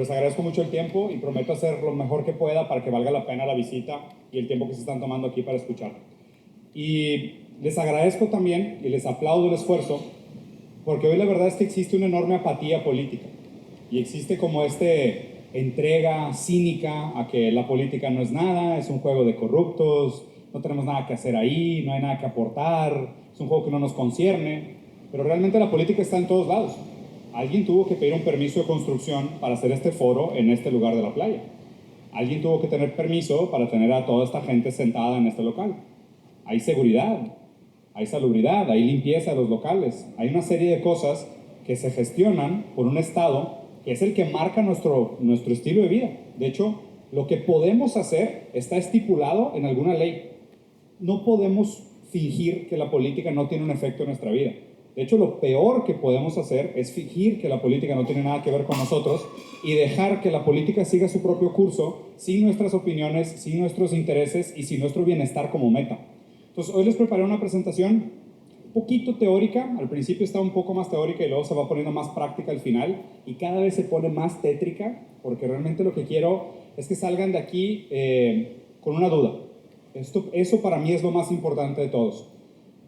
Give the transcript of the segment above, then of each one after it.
Les agradezco mucho el tiempo y prometo hacer lo mejor que pueda para que valga la pena la visita y el tiempo que se están tomando aquí para escuchar. Y les agradezco también y les aplaudo el esfuerzo, porque hoy la verdad es que existe una enorme apatía política y existe como entrega cínica a que la política no es nada, es un juego de corruptos, no tenemos nada que hacer ahí, no hay nada que aportar, es un juego que no nos concierne, pero realmente la política está en todos lados. Alguien tuvo que pedir un permiso de construcción para hacer este foro en este lugar de la playa. Alguien tuvo que tener permiso para tener a toda esta gente sentada en este local. Hay seguridad, hay salubridad, hay limpieza de los locales, hay una serie de cosas que se gestionan por un Estado que es el que marca nuestro estilo de vida. De hecho, lo que podemos hacer está estipulado en alguna ley. No podemos fingir que la política no tiene un efecto en nuestra vida. De hecho, lo peor que podemos hacer es fingir que la política no tiene nada que ver con nosotros y dejar que la política siga su propio curso sin nuestras opiniones, sin nuestros intereses y sin nuestro bienestar como meta. Entonces, hoy les preparé una presentación un poquito teórica. Al principio está un poco más teórica y luego se va poniendo más práctica al final y cada vez se pone más tétrica, porque realmente lo que quiero es que salgan de aquí con una duda. Eso para mí es lo más importante de todos.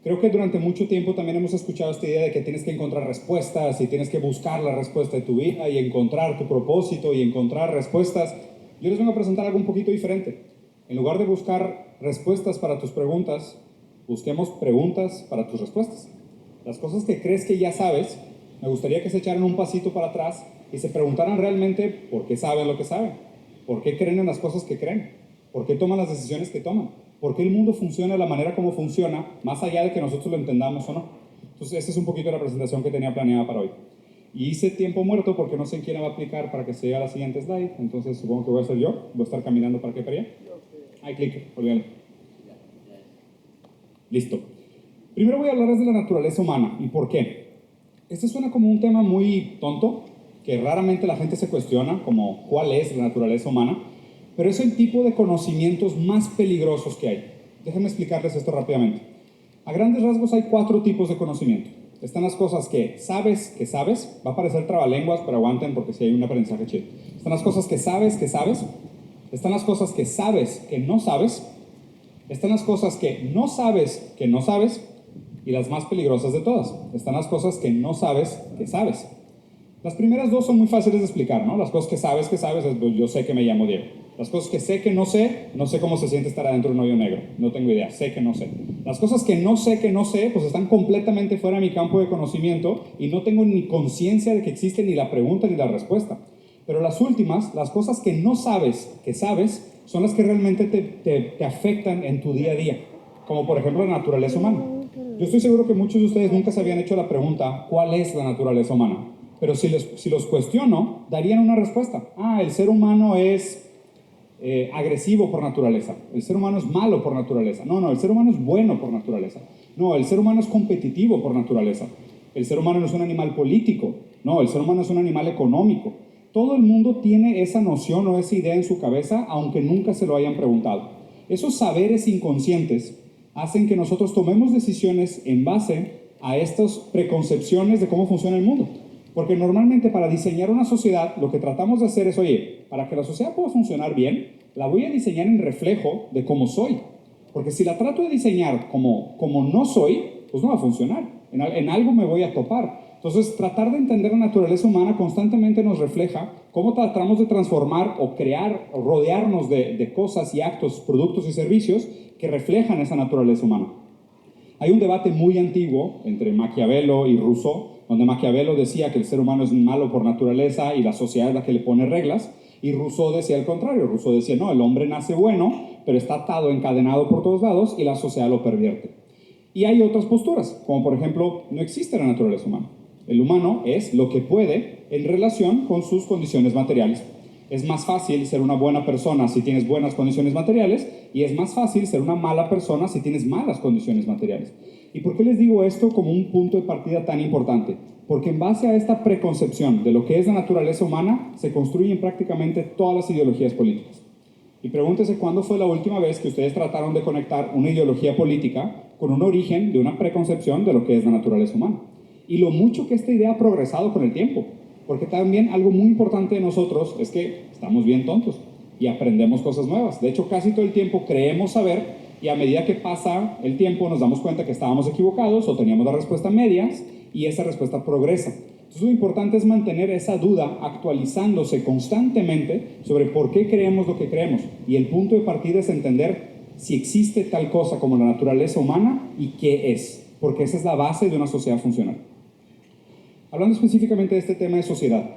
Creo que durante mucho tiempo también hemos escuchado esta idea de que tienes que encontrar respuestas y tienes que buscar la respuesta de tu vida y encontrar tu propósito y encontrar respuestas. Yo les vengo a presentar algo un poquito diferente. En lugar de buscar respuestas para tus preguntas, busquemos preguntas para tus respuestas. Las cosas que crees que ya sabes, me gustaría que se echaran un pasito para atrás y se preguntaran realmente por qué saben lo que saben, por qué creen en las cosas que creen, por qué toman las decisiones que toman, por qué el mundo funciona de la manera como funciona, más allá de que nosotros lo entendamos o no. Entonces, esta es un poquito la presentación que tenía planeada para hoy. Y hice tiempo muerto porque no sé en quién va a aplicar para que se llegue a la siguiente slide, entonces supongo que voy a ser yo, voy a estar caminando para aquí para allá. Ahí clic, olvídalo. Listo. Primero voy a hablarles de la naturaleza humana y por qué. Este suena como un tema muy tonto, que raramente la gente se cuestiona, como cuál es la naturaleza humana, pero es el tipo de conocimientos más peligrosos que hay. Déjenme explicarles esto rápidamente. A grandes rasgos hay 4 tipos de conocimiento. Están las cosas que sabes, va a parecer trabalenguas, pero aguanten porque sí hay un aprendizaje chido. Están las cosas que sabes, están las cosas que sabes, que no sabes, están las cosas que no sabes, y las más peligrosas de todas, están las cosas que no sabes, que sabes. Las primeras dos son muy fáciles de explicar, ¿no? Las cosas que sabes, pues yo sé que me llamo Diego. Las cosas que sé que no sé cómo se siente estar adentro de un hoyo negro. No tengo idea, sé que no sé. Las cosas que no sé, pues están completamente fuera de mi campo de conocimiento y no tengo ni conciencia de que existe ni la pregunta ni la respuesta. Pero las últimas, las cosas que no sabes, que sabes, son las que realmente te afectan en tu día a día. Como por ejemplo la naturaleza humana. Yo estoy seguro que muchos de ustedes nunca se habían hecho la pregunta, ¿cuál es la naturaleza humana? Pero si los cuestiono, darían una respuesta. El ser humano es agresivo por naturaleza. El ser humano es malo por naturaleza. No, el ser humano es bueno por naturaleza. No, el ser humano es competitivo por naturaleza. El ser humano no es un animal político. No, el ser humano es un animal económico. Todo el mundo tiene esa noción o esa idea en su cabeza, aunque nunca se lo hayan preguntado. Esos saberes inconscientes hacen que nosotros tomemos decisiones en base a estas preconcepciones de cómo funciona el mundo. Porque normalmente para diseñar una sociedad lo que tratamos de hacer es, oye, para que la sociedad pueda funcionar bien, la voy a diseñar en reflejo de cómo soy. Porque si la trato de diseñar como no soy, pues no va a funcionar. En algo me voy a topar. Entonces, tratar de entender la naturaleza humana constantemente nos refleja cómo tratamos de transformar o crear o rodearnos de cosas y actos, productos y servicios que reflejan esa naturaleza humana. Hay un debate muy antiguo entre Maquiavelo y Rousseau, donde Maquiavelo decía que el ser humano es malo por naturaleza y la sociedad es la que le pone reglas, y Rousseau decía el contrario. Rousseau decía, no, el hombre nace bueno, pero está atado, encadenado por todos lados y la sociedad lo pervierte. Y hay otras posturas, como por ejemplo, no existe la naturaleza humana. El humano es lo que puede en relación con sus condiciones materiales. Es más fácil ser una buena persona si tienes buenas condiciones materiales y es más fácil ser una mala persona si tienes malas condiciones materiales. ¿Y por qué les digo esto como un punto de partida tan importante? Porque en base a esta preconcepción de lo que es la naturaleza humana se construyen prácticamente todas las ideologías políticas. Y pregúntese cuándo fue la última vez que ustedes trataron de conectar una ideología política con un origen de una preconcepción de lo que es la naturaleza humana. Y lo mucho que esta idea ha progresado con el tiempo. Porque también algo muy importante de nosotros es que estamos bien tontos y aprendemos cosas nuevas. De hecho, casi todo el tiempo creemos saber y a medida que pasa el tiempo nos damos cuenta que estábamos equivocados o teníamos la respuesta a medias y esa respuesta progresa. Entonces lo importante es mantener esa duda actualizándose constantemente sobre por qué creemos lo que creemos. Y el punto de partida es entender si existe tal cosa como la naturaleza humana y qué es, porque esa es la base de una sociedad funcional. Hablando específicamente de este tema de sociedad,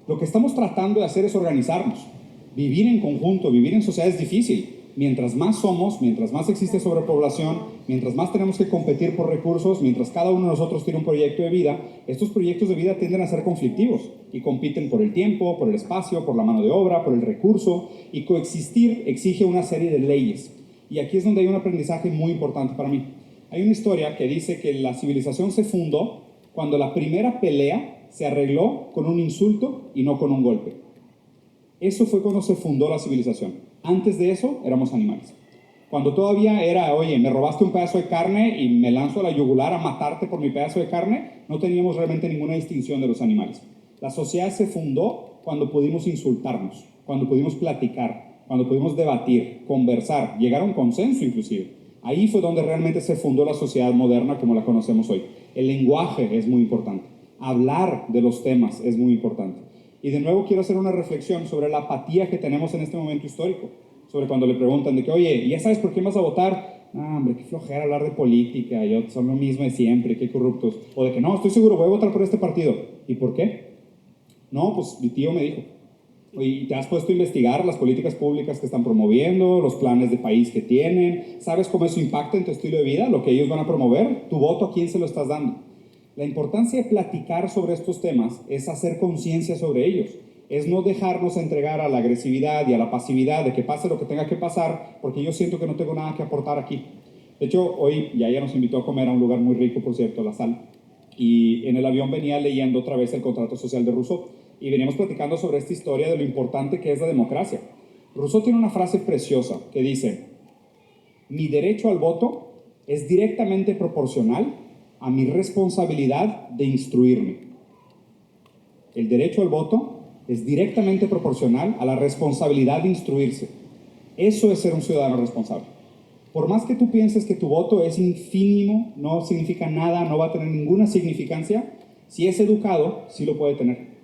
lo que estamos tratando de hacer es organizarnos. Vivir en conjunto, vivir en sociedad es difícil. Mientras más somos, mientras más existe sobrepoblación, mientras más tenemos que competir por recursos, mientras cada uno de nosotros tiene un proyecto de vida, estos proyectos de vida tienden a ser conflictivos y compiten por el tiempo, por el espacio, por la mano de obra, por el recurso, y coexistir exige una serie de leyes. Y aquí es donde hay un aprendizaje muy importante para mí. Hay una historia que dice que la civilización se fundó cuando la primera pelea se arregló con un insulto y no con un golpe. Eso fue cuando se fundó la civilización. Antes de eso, éramos animales. Cuando todavía era, oye, me robaste un pedazo de carne y me lanzo a la yugular a matarte por mi pedazo de carne, no teníamos realmente ninguna distinción de los animales. La sociedad se fundó cuando pudimos insultarnos, cuando pudimos platicar, cuando pudimos debatir, conversar, llegar a un consenso inclusive. Ahí fue donde realmente se fundó la sociedad moderna como la conocemos hoy. El lenguaje es muy importante. Hablar de los temas es muy importante. Y de nuevo quiero hacer una reflexión sobre la apatía que tenemos en este momento histórico. Sobre cuando le preguntan de que, oye, ¿ya sabes por qué vas a votar? Ah, hombre, qué flojera hablar de política, son lo mismo de siempre, qué corruptos. O de que, no, estoy seguro, voy a votar por este partido. ¿Y por qué? No, pues mi tío me dijo. ¿Y te has puesto a investigar las políticas públicas que están promoviendo, los planes de país que tienen? ¿Sabes cómo eso impacta en tu estilo de vida, lo que ellos van a promover? ¿Tu voto a quién se lo estás dando? La importancia de platicar sobre estos temas es hacer conciencia sobre ellos. Es no dejarnos entregar a la agresividad y a la pasividad de que pase lo que tenga que pasar, porque yo siento que no tengo nada que aportar aquí. De hecho, hoy Yaya nos invitó a comer a un lugar muy rico, por cierto, La Sal, y en el avión venía leyendo otra vez el contrato social de Rousseau, y veníamos platicando sobre esta historia de lo importante que es la democracia. Rousseau tiene una frase preciosa que dice: mi derecho al voto es directamente proporcional a mi responsabilidad de instruirme. El derecho al voto es directamente proporcional a la responsabilidad de instruirse. Eso es ser un ciudadano responsable. Por más que tú pienses que tu voto es infínimo, no significa nada, no va a tener ninguna significancia, si es educado, sí lo puede tener.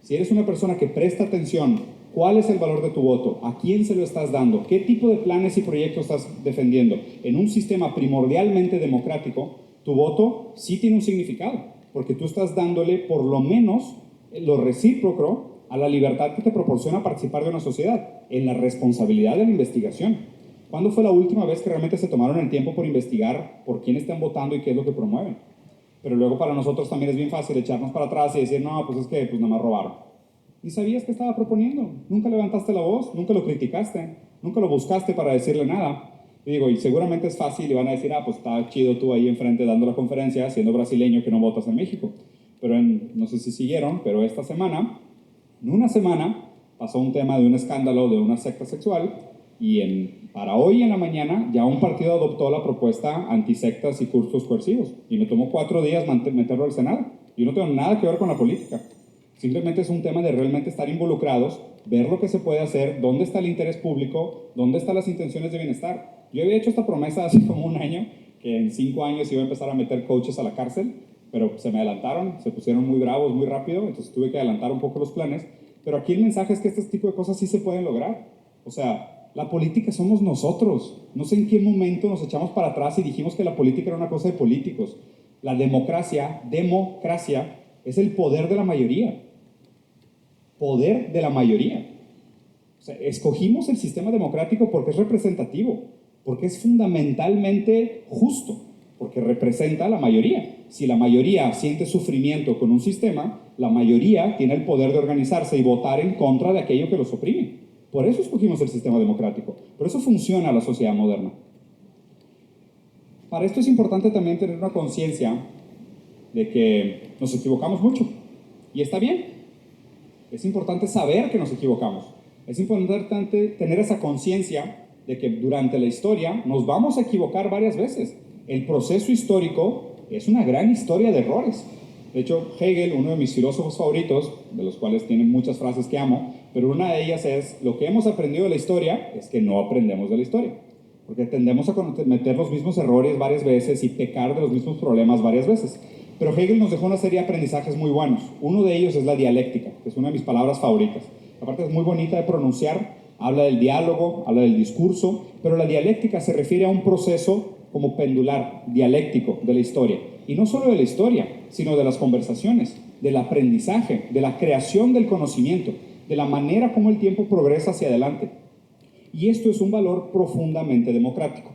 Si eres una persona que presta atención, ¿cuál es el valor de tu voto? ¿A quién se lo estás dando? ¿Qué tipo de planes y proyectos estás defendiendo? En un sistema primordialmente democrático, tu voto sí tiene un significado, porque tú estás dándole por lo menos lo recíproco a la libertad que te proporciona participar de una sociedad, en la responsabilidad de la investigación. ¿Cuándo fue la última vez que realmente se tomaron el tiempo por investigar por quién están votando y qué es lo que promueven? Pero luego para nosotros también es bien fácil echarnos para atrás y decir, no, pues es que pues nada más robaron. Ni sabías qué estaba proponiendo, nunca levantaste la voz, nunca lo criticaste, nunca lo buscaste para decirle nada. Y digo, y seguramente es fácil y van a decir, ah, pues está chido tú ahí enfrente dando la conferencia siendo brasileño que no votas en México. Pero no sé si siguieron, pero esta semana, en una semana, pasó un tema de un escándalo de una secta sexual y para hoy en la mañana ya un partido adoptó la propuesta antisectas y cursos coercivos y me tomó 4 días meterlo al Senado. Yo no tengo nada que ver con la política. Simplemente es un tema de realmente estar involucrados, ver lo que se puede hacer, dónde está el interés público, dónde están las intenciones de bienestar. Yo había hecho esta promesa hace como un año, que en 5 años iba a empezar a meter coaches a la cárcel, pero se me adelantaron, se pusieron muy bravos muy rápido, entonces tuve que adelantar un poco los planes. Pero aquí el mensaje es que este tipo de cosas sí se pueden lograr. O sea, la política somos nosotros. No sé en qué momento nos echamos para atrás y dijimos que la política era una cosa de políticos. La democracia, es el poder de la mayoría. Poder de la mayoría. O sea, escogimos el sistema democrático porque es representativo, porque es fundamentalmente justo, porque representa a la mayoría. Si la mayoría siente sufrimiento con un sistema, la mayoría tiene el poder de organizarse y votar en contra de aquello que los oprime. Por eso escogimos el sistema democrático. Por eso funciona la sociedad moderna. Para esto es importante también tener una conciencia de que nos equivocamos mucho. Y está bien. Es importante saber que nos equivocamos. Es importante tener esa conciencia de que durante la historia nos vamos a equivocar varias veces. El proceso histórico es una gran historia de errores. De hecho, Hegel, uno de mis filósofos favoritos, de los cuales tiene muchas frases que amo, pero una de ellas es: lo que hemos aprendido de la historia es que no aprendemos de la historia, porque tendemos a cometer los mismos errores varias veces y pecar de los mismos problemas varias veces. Pero Hegel nos dejó una serie de aprendizajes muy buenos. Uno de ellos es la dialéctica, que es una de mis palabras favoritas. Aparte es muy bonita de pronunciar, habla del diálogo, habla del discurso, pero la dialéctica se refiere a un proceso como pendular, dialéctico de la historia. Y no solo de la historia, sino de las conversaciones, del aprendizaje, de la creación del conocimiento, de la manera como el tiempo progresa hacia adelante. Y esto es un valor profundamente democrático.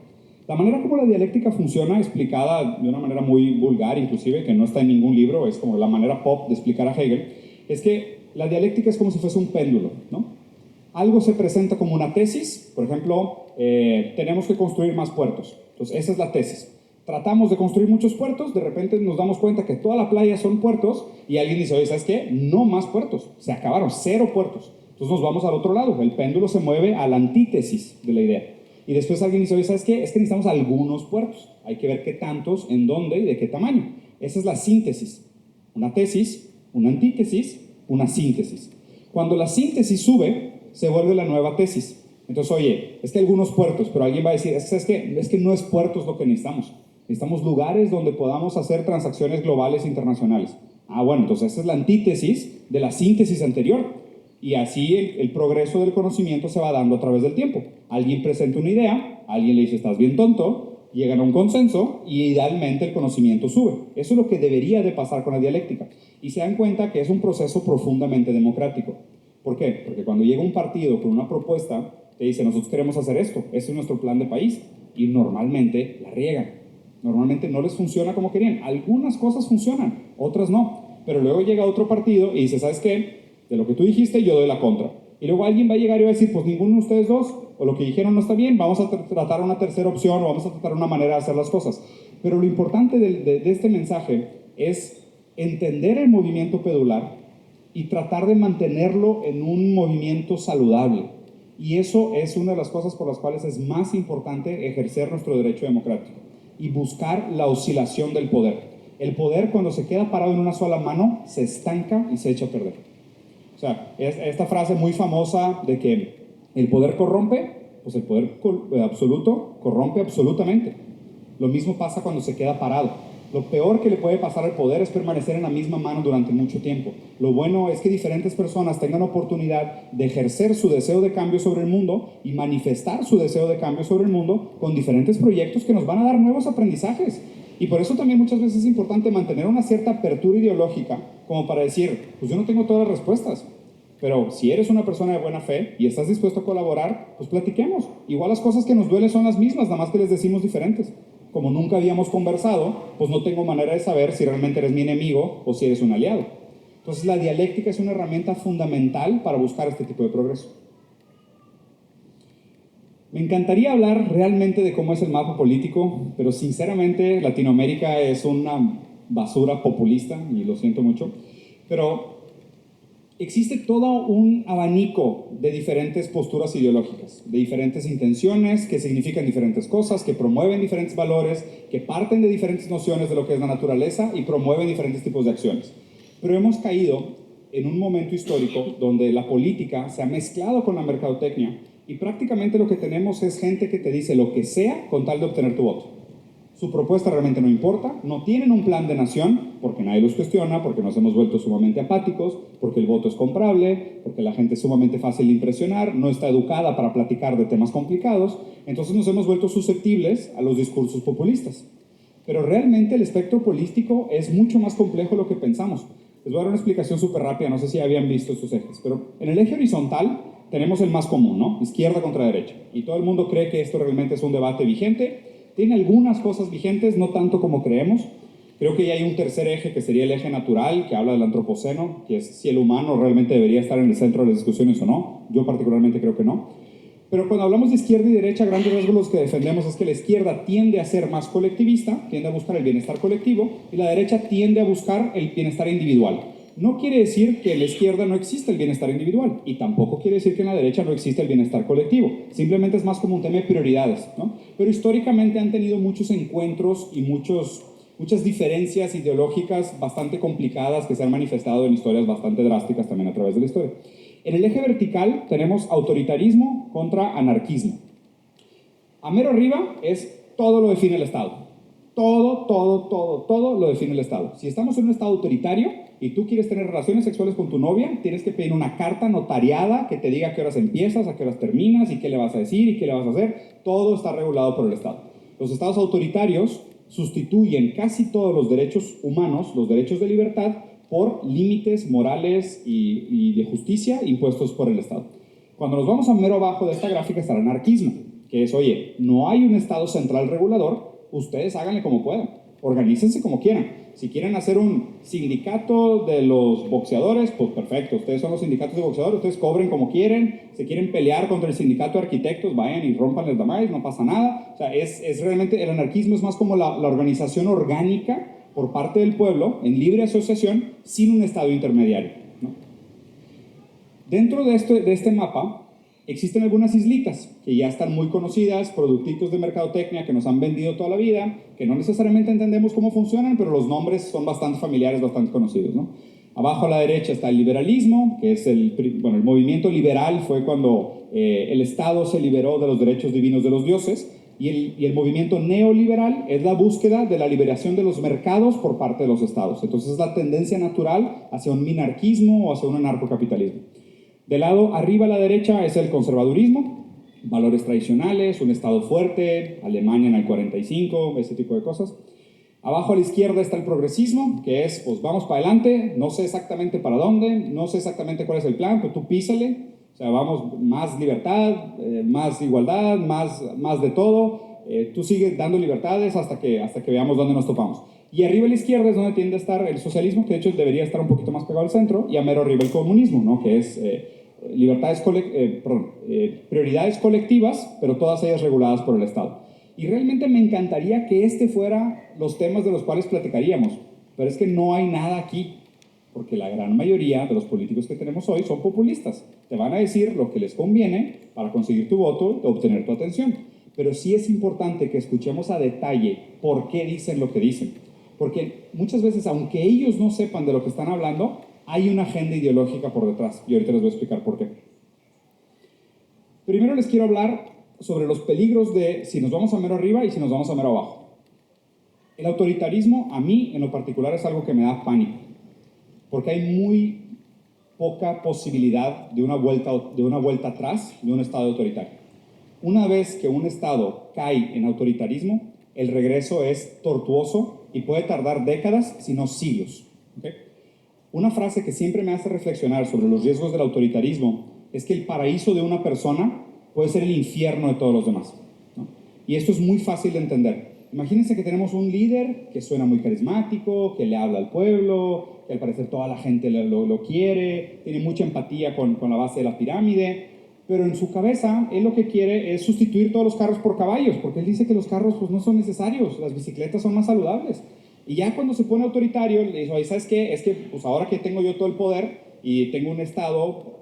La manera como la dialéctica funciona, explicada de una manera muy vulgar, inclusive, que no está en ningún libro, es como la manera pop de explicar a Hegel, es que la dialéctica es como si fuese un péndulo, ¿no? Algo se presenta como una tesis, por ejemplo, tenemos que construir más puertos. Entonces, esa es la tesis. Tratamos de construir muchos puertos, de repente nos damos cuenta que toda la playa son puertos y alguien dice: oye, ¿sabes qué? No más puertos, se acabaron, 0 puertos. Entonces nos vamos al otro lado, el péndulo se mueve a la antítesis de la idea. Y después alguien dice: oye, ¿sabes qué? Es que necesitamos algunos puertos, hay que ver qué tantos, en dónde y de qué tamaño. Esa es la síntesis. Una tesis, una antítesis, una síntesis. Cuando la síntesis sube, se vuelve la nueva tesis. Entonces, oye, es que algunos puertos, pero alguien va a decir: es que no es puertos lo que necesitamos. Necesitamos lugares donde podamos hacer transacciones globales internacionales. Ah, bueno, entonces esa es la antítesis de la síntesis anterior. Y así el progreso del conocimiento se va dando a través del tiempo. Alguien presenta una idea, alguien le dice: estás bien tonto, llegan a un consenso y idealmente el conocimiento sube. Eso es lo que debería de pasar con la dialéctica. Y se dan cuenta que es un proceso profundamente democrático. ¿Por qué? Porque cuando llega un partido con una propuesta, te dice: nosotros queremos hacer esto, ese es nuestro plan de país, y normalmente la riegan. Normalmente no les funciona como querían. Algunas cosas funcionan, otras no. Pero luego llega otro partido y dice: ¿sabes qué? De lo que tú dijiste, yo doy la contra. Y luego alguien va a llegar y va a decir: pues ninguno de ustedes dos, o lo que dijeron no está bien, vamos a tratar una tercera opción, o vamos a tratar una manera de hacer las cosas. Pero lo importante de este mensaje es entender el movimiento pendular y tratar de mantenerlo en un movimiento saludable. Y eso es una de las cosas por las cuales es más importante ejercer nuestro derecho democrático y buscar la oscilación del poder. El poder, cuando se queda parado en una sola mano, se estanca y se echa a perder. O sea, esta frase muy famosa de que el poder corrompe, pues el poder absoluto corrompe absolutamente. Lo mismo pasa cuando se queda parado. Lo peor que le puede pasar al poder es permanecer en la misma mano durante mucho tiempo. Lo bueno es que diferentes personas tengan oportunidad de ejercer su deseo de cambio sobre el mundo y manifestar su deseo de cambio sobre el mundo con diferentes proyectos que nos van a dar nuevos aprendizajes. Y por eso también muchas veces es importante mantener una cierta apertura ideológica, como para decir: pues yo no tengo todas las respuestas, pero si eres una persona de buena fe y estás dispuesto a colaborar, pues platiquemos. Igual las cosas que nos duelen son las mismas, nada más que les decimos diferentes. Como nunca habíamos conversado, pues no tengo manera de saber si realmente eres mi enemigo o si eres un aliado. Entonces la dialéctica es una herramienta fundamental para buscar este tipo de progreso. Me encantaría hablar realmente de cómo es el mapa político, pero sinceramente Latinoamérica es una basura populista, y lo siento mucho, pero existe todo un abanico de diferentes posturas ideológicas, de diferentes intenciones que significan diferentes cosas, que promueven diferentes valores, que parten de diferentes nociones de lo que es la naturaleza y promueven diferentes tipos de acciones. Pero hemos caído en un momento histórico donde la política se ha mezclado con la mercadotecnia y prácticamente lo que tenemos es gente que te dice lo que sea con tal de obtener tu voto. Su propuesta realmente no importa, no tienen un plan de nación, porque nadie los cuestiona, porque nos hemos vuelto sumamente apáticos, porque el voto es comprable, porque la gente es sumamente fácil de impresionar, no está educada para platicar de temas complicados, entonces nos hemos vuelto susceptibles a los discursos populistas. Pero realmente el espectro político es mucho más complejo de lo que pensamos. Les voy a dar una explicación súper rápida, no sé si habían visto estos ejes, pero en el eje horizontal tenemos el más común, ¿no? Izquierda contra derecha. Y todo el mundo cree que esto realmente es un debate vigente. Tiene algunas cosas vigentes, no tanto como creemos. Creo que ya hay un tercer eje que sería el eje natural, que habla del antropoceno, que es si el humano realmente debería estar en el centro de las discusiones o no. Yo particularmente creo que no. Pero cuando hablamos de izquierda y derecha, grandes rasgos los que defendemos es que la izquierda tiende a ser más colectivista, tiende a buscar el bienestar colectivo, y la derecha tiende a buscar el bienestar individual. No quiere decir que en la izquierda no exista el bienestar individual, y tampoco quiere decir que en la derecha no exista el bienestar colectivo. Simplemente es más como un tema de prioridades, ¿no? Pero históricamente han tenido muchos encuentros y muchos muchas diferencias ideológicas bastante complicadas que se han manifestado en historias bastante drásticas también a través de la historia. En el eje vertical tenemos autoritarismo contra anarquismo. A mero arriba es todo lo define el Estado. Todo lo define el Estado. Si estamos en un Estado autoritario y tú quieres tener relaciones sexuales con tu novia, tienes que pedir una carta notariada que te diga a qué horas empiezas, a qué horas terminas y qué le vas a decir y qué le vas a hacer. Todo está regulado por el Estado. Los estados autoritarios sustituyen casi todos los derechos humanos, los derechos de libertad, por límites morales y de justicia impuestos por el Estado. Cuando nos vamos a mero abajo de esta gráfica está el anarquismo, que es, oye, no hay un Estado central regulador, ustedes háganle como puedan, organícense como quieran. Si quieren hacer un sindicato de los boxeadores, pues perfecto, ustedes son los sindicatos de boxeadores, ustedes cobren como quieren, se quieren pelear contra el sindicato de arquitectos, vayan y rompan el damage, no pasa nada. O sea, es realmente, el anarquismo es más como la organización orgánica por parte del pueblo, en libre asociación, sin un Estado intermediario, ¿no? Dentro de este mapa, existen algunas islitas que ya están muy conocidas, productitos de mercadotecnia que nos han vendido toda la vida, que no necesariamente entendemos cómo funcionan, pero los nombres son bastante familiares, bastante conocidos, ¿no? Abajo a la derecha está el liberalismo, que es el movimiento liberal fue cuando el Estado se liberó de los derechos divinos de los dioses, y el movimiento neoliberal es la búsqueda de la liberación de los mercados por parte de los estados. Entonces es la tendencia natural hacia un minarquismo o hacia un anarcocapitalismo. Del lado arriba a la derecha es el conservadurismo, valores tradicionales, un Estado fuerte, Alemania en el 45, ese tipo de cosas. Abajo a la izquierda está el progresismo, que es, pues vamos para adelante, no sé exactamente para dónde, no sé exactamente cuál es el plan, pero tú písale, o sea, vamos, más libertad, más igualdad, más de todo, tú sigues dando libertades hasta que veamos dónde nos topamos. Y arriba a la izquierda es donde tiende a estar el socialismo, que de hecho debería estar un poquito más pegado al centro, y a mero arriba el comunismo, ¿no? Que es prioridades colectivas, pero todas ellas reguladas por el Estado. Y realmente me encantaría que este fuera los temas de los cuales platicaríamos, pero es que no hay nada aquí, porque la gran mayoría de los políticos que tenemos hoy son populistas. Te van a decir lo que les conviene para conseguir tu voto y obtener tu atención. Pero sí es importante que escuchemos a detalle por qué dicen lo que dicen. Porque muchas veces, aunque ellos no sepan de lo que están hablando, hay una agenda ideológica por detrás. Y ahorita les voy a explicar por qué. Primero les quiero hablar sobre los peligros de si nos vamos a mero arriba y si nos vamos a mero abajo. El autoritarismo, a mí en lo particular, es algo que me da pánico. Porque hay muy poca posibilidad de una vuelta atrás de un Estado autoritario. Una vez que un Estado cae en autoritarismo, el regreso es tortuoso y puede tardar décadas, si no siglos. ¿Okay? Una frase que siempre me hace reflexionar sobre los riesgos del autoritarismo es que el paraíso de una persona puede ser el infierno de todos los demás, ¿no? Y esto es muy fácil de entender. Imagínense que tenemos un líder que suena muy carismático, que le habla al pueblo, que al parecer toda la gente lo quiere, tiene mucha empatía con la base de la pirámide, pero en su cabeza él lo que quiere es sustituir todos los carros por caballos, porque él dice que los carros pues, no son necesarios, las bicicletas son más saludables. Y ya cuando se pone autoritario, le dice, ¿sabes qué? Es que pues ahora que tengo yo todo el poder y tengo un Estado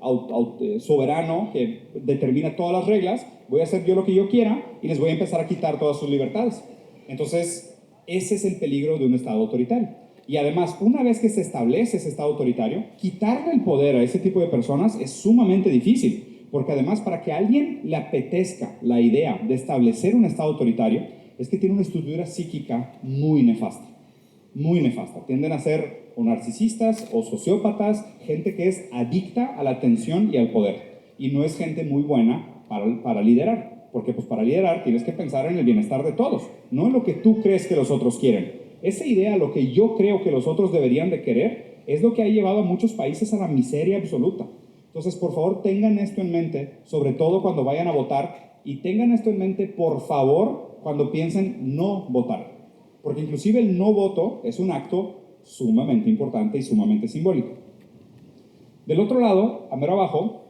soberano que determina todas las reglas, voy a hacer yo lo que yo quiera y les voy a empezar a quitar todas sus libertades. Entonces, ese es el peligro de un Estado autoritario. Y además, una vez que se establece ese Estado autoritario, quitarle el poder a ese tipo de personas es sumamente difícil. Porque además, para que a alguien le apetezca la idea de establecer un Estado autoritario, es que tiene una estructura psíquica muy nefasta. Muy nefasta. Tienden a ser o narcisistas o sociópatas, gente que es adicta a la atención y al poder. Y no es gente muy buena para liderar. Porque pues para liderar tienes que pensar en el bienestar de todos, no en lo que tú crees que los otros quieren. Esa idea, lo que yo creo que los otros deberían de querer, es lo que ha llevado a muchos países a la miseria absoluta. Entonces, por favor, tengan esto en mente, sobre todo cuando vayan a votar, y tengan esto en mente, por favor, cuando piensen no votar. Porque inclusive el no voto es un acto sumamente importante y sumamente simbólico. Del otro lado, a mero abajo,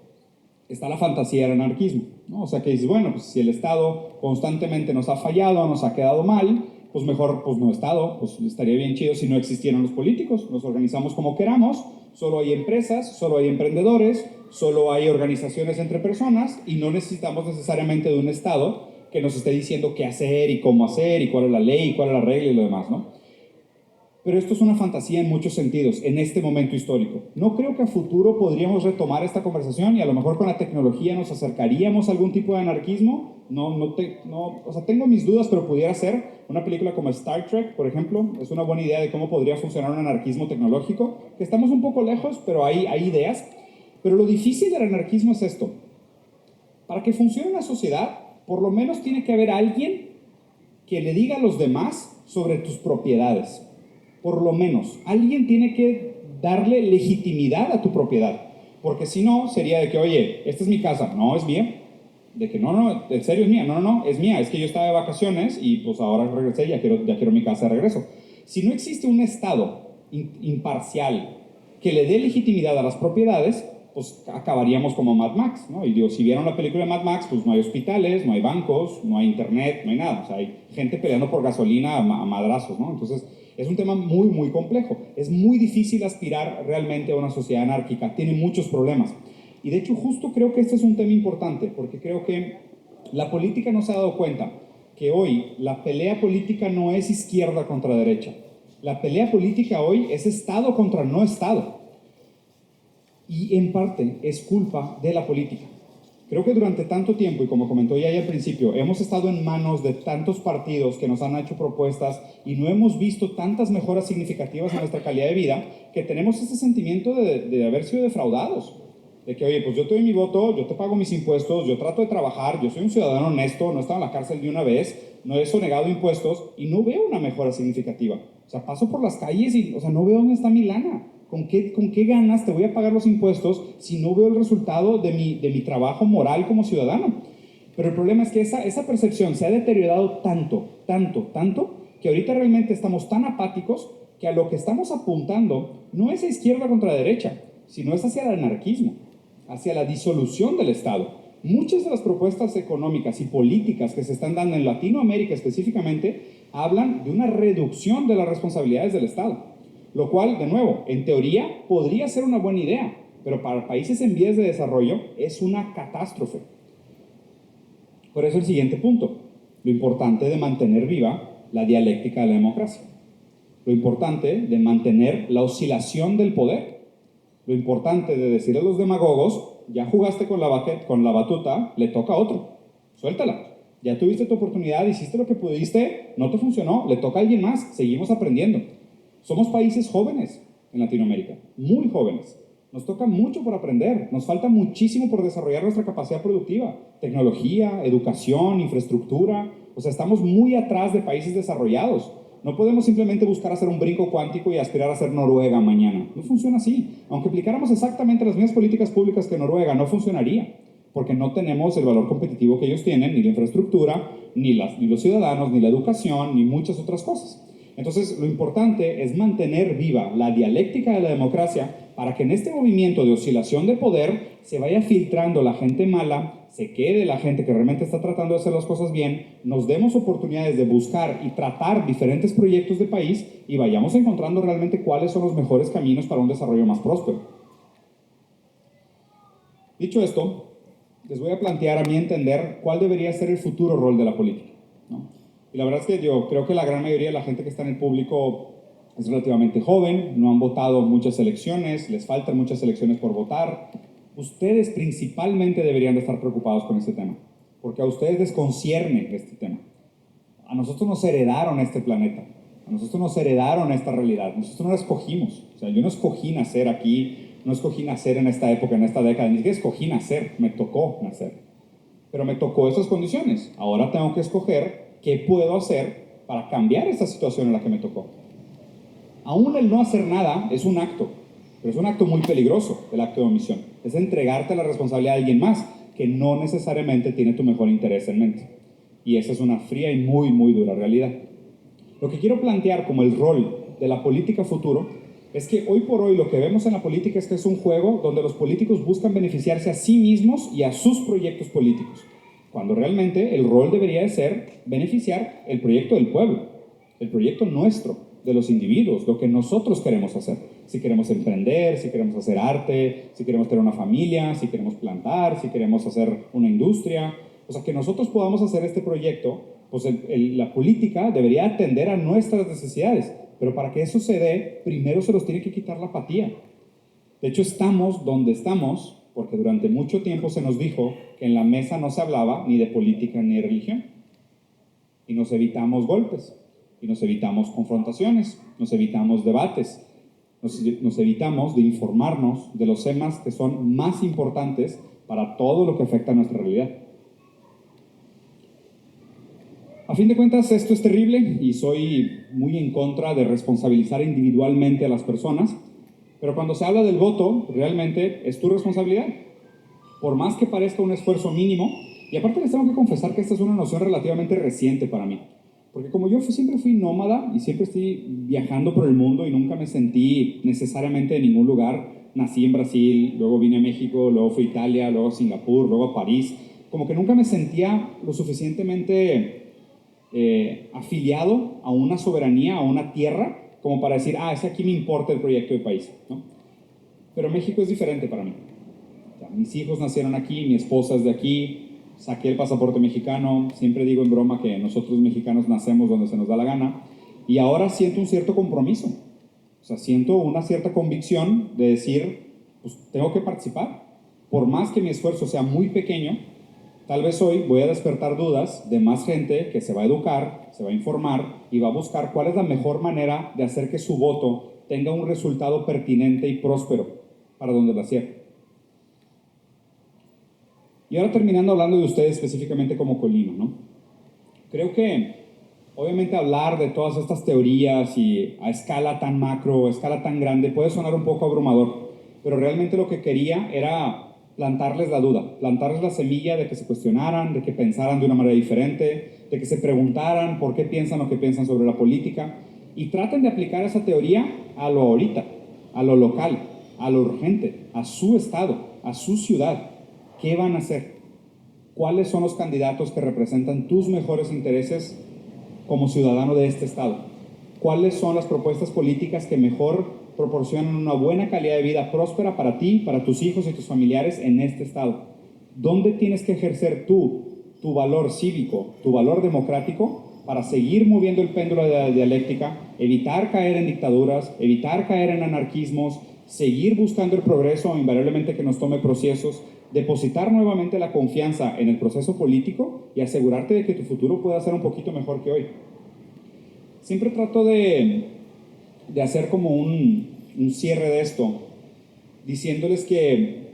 está la fantasía del anarquismo, ¿no? O sea, que dices, bueno, pues si el Estado constantemente nos ha fallado, nos ha quedado mal, pues mejor, pues no Estado, pues estaría bien chido si no existieran los políticos, nos organizamos como queramos, solo hay empresas, solo hay emprendedores, solo hay organizaciones entre personas y no necesitamos necesariamente de un Estado que nos esté diciendo qué hacer y cómo hacer y cuál es la ley y cuál es la regla y lo demás, ¿no? Pero esto es una fantasía en muchos sentidos, en este momento histórico. No creo que a futuro podríamos retomar esta conversación y a lo mejor con la tecnología nos acercaríamos a algún tipo de anarquismo. O sea, tengo mis dudas, pero pudiera ser. Una película como Star Trek, por ejemplo, es una buena idea de cómo podría funcionar un anarquismo tecnológico, que estamos un poco lejos, pero hay ideas. Pero lo difícil del anarquismo es esto. Para que funcione una sociedad, por lo menos tiene que haber alguien que le diga a los demás sobre tus propiedades. Por lo menos, alguien tiene que darle legitimidad a tu propiedad. Porque si no, sería de que, oye, esta es mi casa, no, es mía. De que no, en serio es mía, no, es mía, es que yo estaba de vacaciones y pues ahora regresé y ya quiero mi casa de regreso. Si no existe un Estado imparcial que le dé legitimidad a las propiedades, pues acabaríamos como Mad Max, ¿no? Y digo, si vieron la película de Mad Max, pues no hay hospitales, no hay bancos, no hay internet, no hay nada. O sea, hay gente peleando por gasolina a madrazos, ¿no? Entonces, es un tema muy, muy complejo. Es muy difícil aspirar realmente a una sociedad anárquica. Tiene muchos problemas. Y de hecho, justo creo que este es un tema importante, porque creo que la política no se ha dado cuenta que hoy la pelea política no es izquierda contra derecha. La pelea política hoy es Estado contra no Estado. Y en parte es culpa de la política. Creo que durante tanto tiempo, y como comentó ya al principio, hemos estado en manos de tantos partidos que nos han hecho propuestas y no hemos visto tantas mejoras significativas en nuestra calidad de vida, que tenemos ese sentimiento de haber sido defraudados. De que, oye, pues yo te doy mi voto, yo te pago mis impuestos, yo trato de trabajar, yo soy un ciudadano honesto, no he estado en la cárcel de una vez, no he sonegado impuestos y no veo una mejora significativa. O sea, paso por las calles y, o sea, no veo dónde está mi lana. ¿Con qué ganas te voy a pagar los impuestos si no veo el resultado de mi trabajo moral como ciudadano? Pero el problema es que esa percepción se ha deteriorado tanto, que ahorita realmente estamos tan apáticos que a lo que estamos apuntando no es a izquierda contra derecha, sino es hacia el anarquismo, hacia la disolución del Estado. Muchas de las propuestas económicas y políticas que se están dando en Latinoamérica específicamente hablan de una reducción de las responsabilidades del Estado. Lo cual, de nuevo, en teoría podría ser una buena idea, pero para países en vías de desarrollo es una catástrofe. Por eso el siguiente punto, lo importante de mantener viva la dialéctica de la democracia. Lo importante de mantener la oscilación del poder. Lo importante de decir a los demagogos, ya jugaste con la batuta, le toca a otro, suéltala. Ya tuviste tu oportunidad, hiciste lo que pudiste, no te funcionó, le toca a alguien más, seguimos aprendiendo. Somos países jóvenes en Latinoamérica, muy jóvenes. Nos toca mucho por aprender, nos falta muchísimo por desarrollar nuestra capacidad productiva, tecnología, educación, infraestructura. O sea, estamos muy atrás de países desarrollados. No podemos simplemente buscar hacer un brinco cuántico y aspirar a ser Noruega mañana. No funciona así. Aunque aplicáramos exactamente las mismas políticas públicas que Noruega, no funcionaría, porque no tenemos el valor competitivo que ellos tienen, ni la infraestructura, ni los ciudadanos, ni la educación, ni muchas otras cosas. Entonces, lo importante es mantener viva la dialéctica de la democracia para que en este movimiento de oscilación de poder se vaya filtrando la gente mala, se quede la gente que realmente está tratando de hacer las cosas bien, nos demos oportunidades de buscar y tratar diferentes proyectos de país y vayamos encontrando realmente cuáles son los mejores caminos para un desarrollo más próspero. Dicho esto, les voy a plantear a mi entender cuál debería ser el futuro rol de la política, ¿no? Y la verdad es que yo creo que la gran mayoría de la gente que está en el público es relativamente joven, no han votado muchas elecciones, les faltan muchas elecciones por votar. Ustedes principalmente deberían de estar preocupados con este tema, porque a ustedes les concierne este tema. A nosotros nos heredaron este planeta, a nosotros nos heredaron esta realidad, nosotros no la escogimos. O sea, yo no escogí nacer aquí, no escogí nacer en esta época, en esta década, ni siquiera escogí nacer, me tocó nacer. Pero me tocó esas condiciones. Ahora tengo que escoger qué puedo hacer para cambiar esta situación en la que me tocó. Aún el no hacer nada es un acto, pero es un acto muy peligroso, el acto de omisión. Es entregarte la responsabilidad a alguien más que no necesariamente tiene tu mejor interés en mente. Y esa es una fría y muy, muy dura realidad. Lo que quiero plantear como el rol de la política futuro es que hoy por hoy lo que vemos en la política es que es un juego donde los políticos buscan beneficiarse a sí mismos y a sus proyectos políticos, cuando realmente el rol debería de ser beneficiar el proyecto del pueblo, el proyecto nuestro, de los individuos, lo que nosotros queremos hacer. Si queremos emprender, si queremos hacer arte, si queremos tener una familia, si queremos plantar, si queremos hacer una industria. O sea, que nosotros podamos hacer este proyecto, pues la política debería atender a nuestras necesidades, Pero para que eso se dé, primero se los tiene que quitar la apatía. De hecho, estamos donde estamos porque durante mucho tiempo se nos dijo que en la mesa no se hablaba ni de política ni de religión. Y nos evitamos golpes, y nos evitamos confrontaciones, nos evitamos debates, nos evitamos de informarnos de los temas que son más importantes para todo lo que afecta a nuestra realidad. A fin de cuentas, esto es terrible y soy muy en contra de responsabilizar individualmente a las personas, pero cuando se habla del voto, realmente es tu responsabilidad. Por más que parezca un esfuerzo mínimo, y aparte les tengo que confesar que esta es una noción relativamente reciente para mí, porque como yo siempre fui nómada y siempre estoy viajando por el mundo y nunca me sentí necesariamente en ningún lugar, nací en Brasil, luego vine a México, luego fui a Italia, luego a Singapur, luego a París, como que nunca me sentía lo suficientemente afiliado a una soberanía, a una tierra, como para decir, es que aquí me importa el proyecto de país, ¿no? Pero México es diferente para mí. O sea, mis hijos nacieron aquí, mi esposa es de aquí, saqué el pasaporte mexicano, siempre digo en broma que nosotros mexicanos nacemos donde se nos da la gana, y ahora siento un cierto compromiso. O sea, siento una cierta convicción de decir, pues tengo que participar. Por más que mi esfuerzo sea muy pequeño, tal vez hoy voy a despertar dudas de más gente que se va a educar, se va a informar y va a buscar cuál es la mejor manera de hacer que su voto tenga un resultado pertinente y próspero para donde la cierre. Y ahora terminando hablando de ustedes específicamente como Colima, ¿no? Creo que obviamente hablar de todas estas teorías y a escala tan macro, a escala tan grande, puede sonar un poco abrumador, pero realmente lo que quería era plantarles la duda, plantarles la semilla de que se cuestionaran, de que pensaran de una manera diferente, de que se preguntaran por qué piensan lo que piensan sobre la política y traten de aplicar esa teoría a lo ahorita, a lo local, a lo urgente, a su estado, a su ciudad. ¿Qué van a hacer? ¿Cuáles son los candidatos que representan tus mejores intereses como ciudadano de este estado? ¿Cuáles son las propuestas políticas que mejor proporcionan una buena calidad de vida próspera para ti, para tus hijos y tus familiares en este estado? ¿Dónde tienes que ejercer tú tu valor cívico, tu valor democrático para seguir moviendo el péndulo de la dialéctica, evitar caer en dictaduras, evitar caer en anarquismos, seguir buscando el progreso invariablemente que nos tome procesos, depositar nuevamente la confianza en el proceso político y asegurarte de que tu futuro pueda ser un poquito mejor que hoy? Siempre trato de hacer como un cierre de esto, diciéndoles que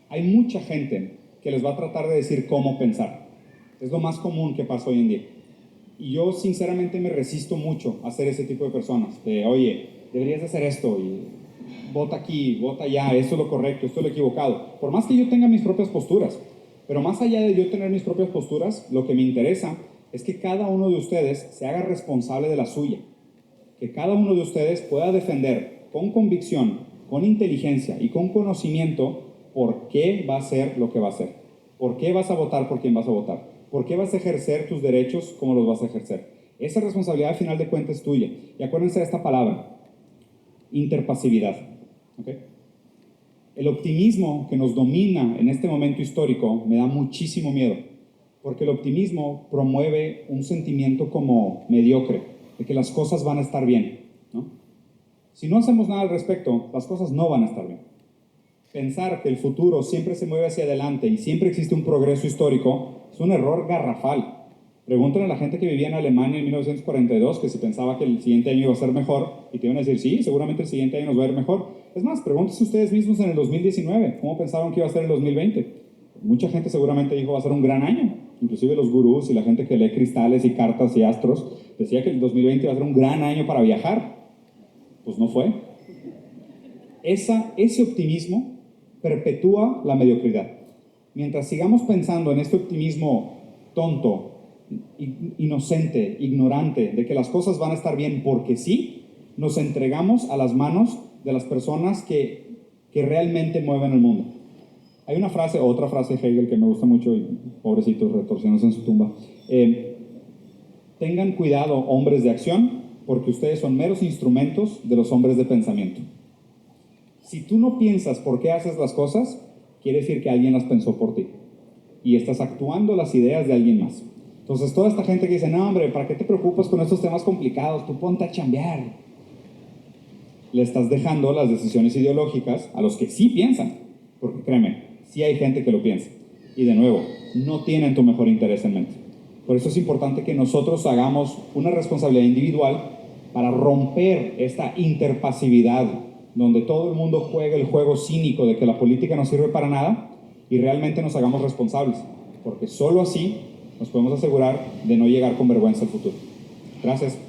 hay mucha gente que les va a tratar de decir cómo pensar. Es lo más común que pasa hoy en día. Y yo sinceramente me resisto mucho a ser ese tipo de personas, de oye, deberías hacer esto, y vota aquí, vota allá, esto es lo correcto, esto es lo equivocado. Por más que yo tenga mis propias posturas, pero más allá de yo tener mis propias posturas, lo que me interesa es que cada uno de ustedes se haga responsable de la suya. Que cada uno de ustedes pueda defender con convicción, con inteligencia y con conocimiento por qué va a ser lo que va a hacer. ¿Por qué vas a votar por quién vas a votar? ¿Por qué vas a ejercer tus derechos como los vas a ejercer? Esa responsabilidad al final de cuentas es tuya. Y acuérdense de esta palabra, interpasividad. ¿Okay? El optimismo que nos domina en este momento histórico me da muchísimo miedo, porque el optimismo promueve un sentimiento como mediocre, de que las cosas van a estar bien, ¿no? Si no hacemos nada al respecto, las cosas no van a estar bien. Pensar que el futuro siempre se mueve hacia adelante y siempre existe un progreso histórico es un error garrafal. Pregúntenle a la gente que vivía en Alemania en 1942 que si pensaba que el siguiente año iba a ser mejor, y te iban a decir, sí, seguramente el siguiente año nos va a ir mejor. Es más, pregúntense ustedes mismos en el 2019, ¿cómo pensaban que iba a ser el 2020? Mucha gente seguramente dijo va a ser un gran año. Inclusive los gurús y la gente que lee cristales y cartas y astros decía que el 2020 iba a ser un gran año para viajar. Pues no fue. Ese optimismo perpetúa la mediocridad. Mientras sigamos pensando en este optimismo tonto, inocente, ignorante, de que las cosas van a estar bien porque sí, nos entregamos a las manos de las personas que realmente mueven el mundo. Hay una frase, otra frase de Hegel que me gusta mucho, y pobrecitos retorciéndose en su tumba. Tengan cuidado, hombres de acción, porque ustedes son meros instrumentos de los hombres de pensamiento. Si tú no piensas por qué haces las cosas, quiere decir que alguien las pensó por ti. Y estás actuando las ideas de alguien más. Entonces, toda esta gente que dice, no, hombre, ¿para qué te preocupas con estos temas complicados? Tú ponte a chambear. le estás dejando las decisiones ideológicas a los que sí piensan, porque créeme, sí hay gente que lo piensa. Y de nuevo, no tienen tu mejor interés en mente. Por eso es importante que nosotros hagamos una responsabilidad individual para romper esta interpasividad donde todo el mundo juega el juego cínico de que la política no sirve para nada y realmente nos hagamos responsables, porque solo así nos podemos asegurar de no llegar con vergüenza al futuro. Gracias.